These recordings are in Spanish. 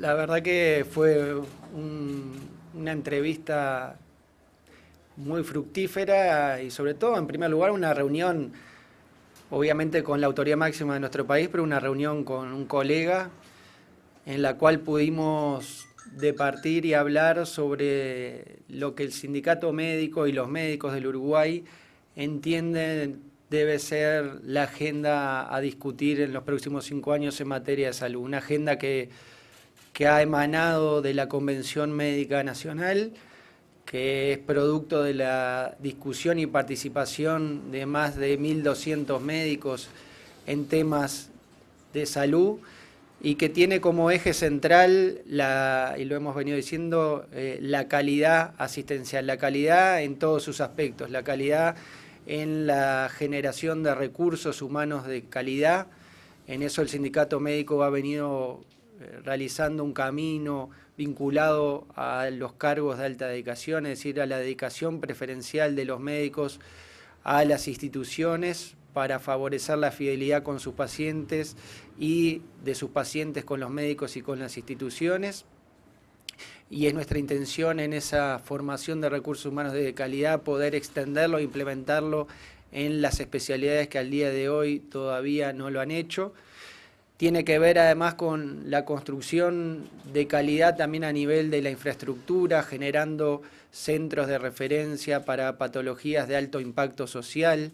La verdad que fue una entrevista muy fructífera y sobre todo, en primer lugar, una reunión, obviamente con la autoridad máxima de nuestro país, pero una reunión con un colega en la cual pudimos departir y hablar sobre lo que el sindicato médico y los médicos del Uruguay entienden debe ser la agenda a discutir en los próximos 5 años en materia de salud. Una agenda que ha emanado de la Convención Médica Nacional, que es producto de la discusión y participación de más de 1.200 médicos en temas de salud y que tiene como eje central, y lo hemos venido diciendo, la calidad asistencial, la calidad en todos sus aspectos, la calidad en la generación de recursos humanos de calidad. En eso el sindicato médico ha venido realizando un camino vinculado a los cargos de alta dedicación, es decir, a la dedicación preferencial de los médicos a las instituciones para favorecer la fidelidad con sus pacientes y de sus pacientes con los médicos y con las instituciones. Y es nuestra intención en esa formación de recursos humanos de calidad poder extenderlo e implementarlo en las especialidades que al día de hoy todavía no lo han hecho. Tiene que ver además con la construcción de calidad también a nivel de la infraestructura, generando centros de referencia para patologías de alto impacto social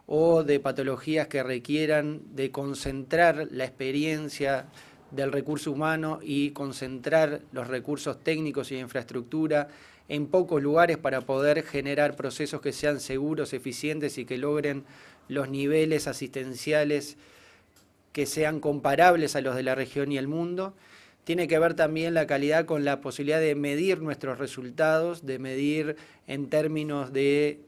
o de patologías que requieran de concentrar la experiencia del recurso humano y concentrar los recursos técnicos y de infraestructura en pocos lugares para poder generar procesos que sean seguros, eficientes y que logren los niveles asistenciales que sean comparables a los de la región y el mundo. Tiene que ver también la calidad con la posibilidad de medir nuestros resultados, de medir en términos de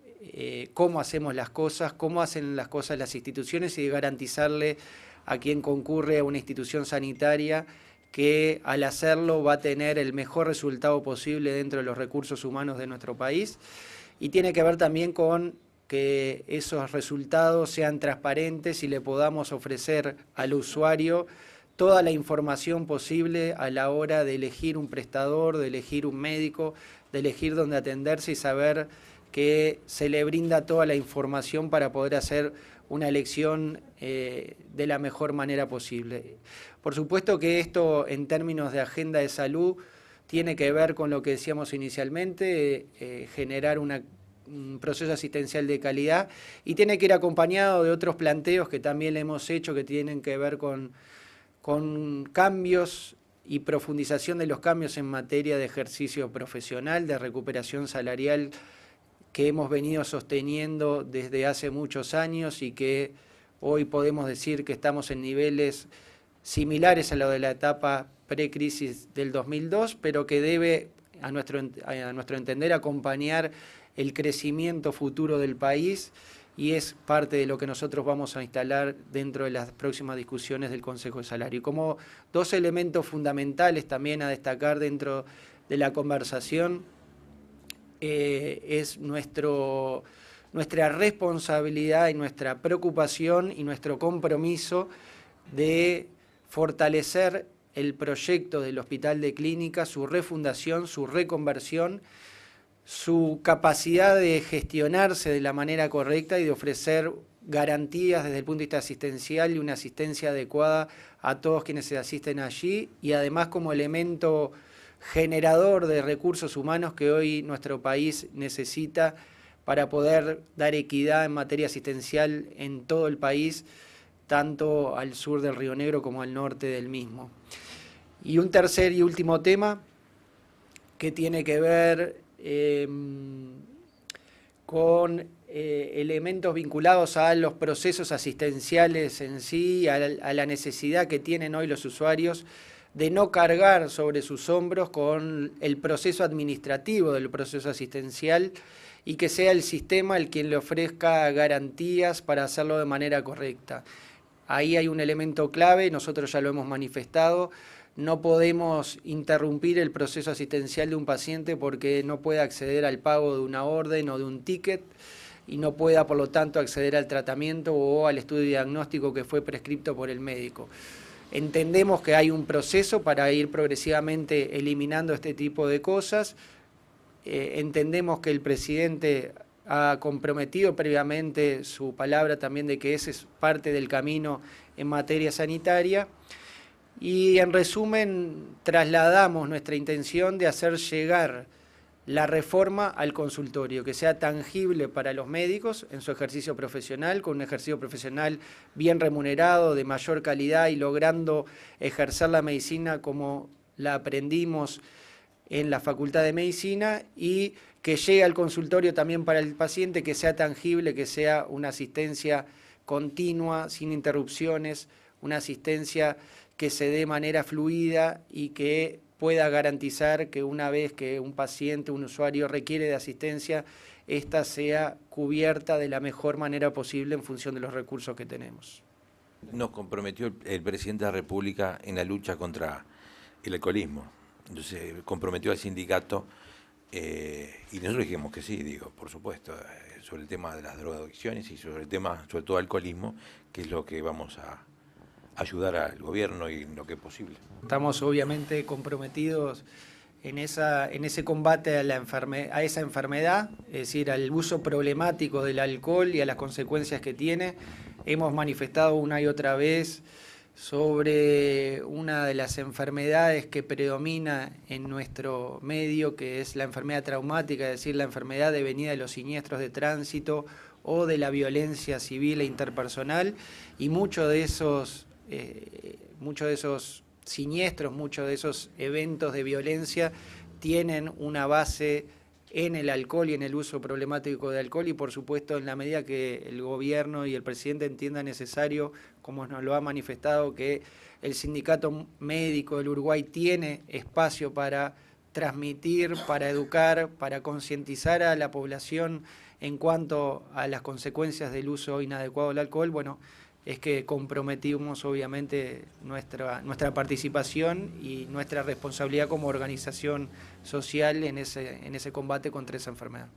cómo hacemos las cosas, cómo hacen las cosas las instituciones y de garantizarle a quien concurre a una institución sanitaria que al hacerlo va a tener el mejor resultado posible dentro de los recursos humanos de nuestro país. Y tiene que ver también con que esos resultados sean transparentes y le podamos ofrecer al usuario toda la información posible a la hora de elegir un prestador, de elegir un médico, de elegir dónde atenderse y saber que se le brinda toda la información para poder hacer una elección de la mejor manera posible. Por supuesto que esto en términos de agenda de salud tiene que ver con lo que decíamos inicialmente, generar un proceso asistencial de calidad y tiene que ir acompañado de otros planteos que también le hemos hecho que tienen que ver con cambios y profundización de los cambios en materia de ejercicio profesional, de recuperación salarial que hemos venido sosteniendo desde hace muchos años y que hoy podemos decir que estamos en niveles similares a lo de la etapa precrisis del 2002, pero que debe, a nuestro entender, acompañar el crecimiento futuro del país y es parte de lo que nosotros vamos a instalar dentro de las próximas discusiones del Consejo de Salario. Y como dos elementos fundamentales también a destacar dentro de la conversación es nuestra responsabilidad y nuestra preocupación y nuestro compromiso de fortalecer el proyecto del Hospital de Clínicas, su refundación, su reconversión, su capacidad de gestionarse de la manera correcta y de ofrecer garantías desde el punto de vista asistencial y una asistencia adecuada a todos quienes se asisten allí y además como elemento generador de recursos humanos que hoy nuestro país necesita para poder dar equidad en materia asistencial en todo el país, tanto al sur del Río Negro como al norte del mismo. Y un tercer y último tema que tiene que ver con elementos vinculados a los procesos asistenciales en sí, a la necesidad que tienen hoy los usuarios de no cargar sobre sus hombros con el proceso administrativo del proceso asistencial y que sea el sistema el quien le ofrezca garantías para hacerlo de manera correcta. Ahí hay un elemento clave, nosotros ya lo hemos manifestado, no podemos interrumpir el proceso asistencial de un paciente porque no puede acceder al pago de una orden o de un ticket y no pueda, por lo tanto, acceder al tratamiento o al estudio diagnóstico que fue prescripto por el médico. Entendemos que hay un proceso para ir progresivamente eliminando este tipo de cosas. Entendemos que el presidente ha comprometido previamente su palabra también de que ese es parte del camino en materia sanitaria. Y en resumen, trasladamos nuestra intención de hacer llegar la reforma al consultorio, que sea tangible para los médicos en su ejercicio profesional, con un ejercicio profesional bien remunerado, de mayor calidad y logrando ejercer la medicina como la aprendimos en la Facultad de Medicina, y que llegue al consultorio también para el paciente, que sea tangible, que sea una asistencia continua, sin interrupciones, una asistencia que se dé de manera fluida y que pueda garantizar que una vez que un paciente, un usuario requiere de asistencia, esta sea cubierta de la mejor manera posible en función de los recursos que tenemos. Nos comprometió el presidente de la República en la lucha contra el alcoholismo. Entonces comprometió al sindicato y nosotros dijimos que sí, digo, por supuesto, sobre el tema de las drogadicciones y sobre el tema, sobre todo alcoholismo, que es lo que vamos a ayudar al gobierno y en lo que es posible. Estamos obviamente comprometidos en ese combate a esa enfermedad, es decir, al uso problemático del alcohol y a las consecuencias que tiene. Hemos manifestado una y otra vez sobre una de las enfermedades que predomina en nuestro medio, que es la enfermedad traumática, es decir, la enfermedad devenida de los siniestros de tránsito o de la violencia civil e interpersonal, y muchos de esos siniestros, muchos de esos eventos de violencia tienen una base en el alcohol y en el uso problemático de alcohol, y por supuesto en la medida que el gobierno y el presidente entienda necesario, como nos lo ha manifestado, que el sindicato médico del Uruguay tiene espacio para transmitir, para educar, para concientizar a la población en cuanto a las consecuencias del uso inadecuado del alcohol, bueno, es que comprometimos obviamente nuestra participación y nuestra responsabilidad como organización social en ese combate contra esa enfermedad.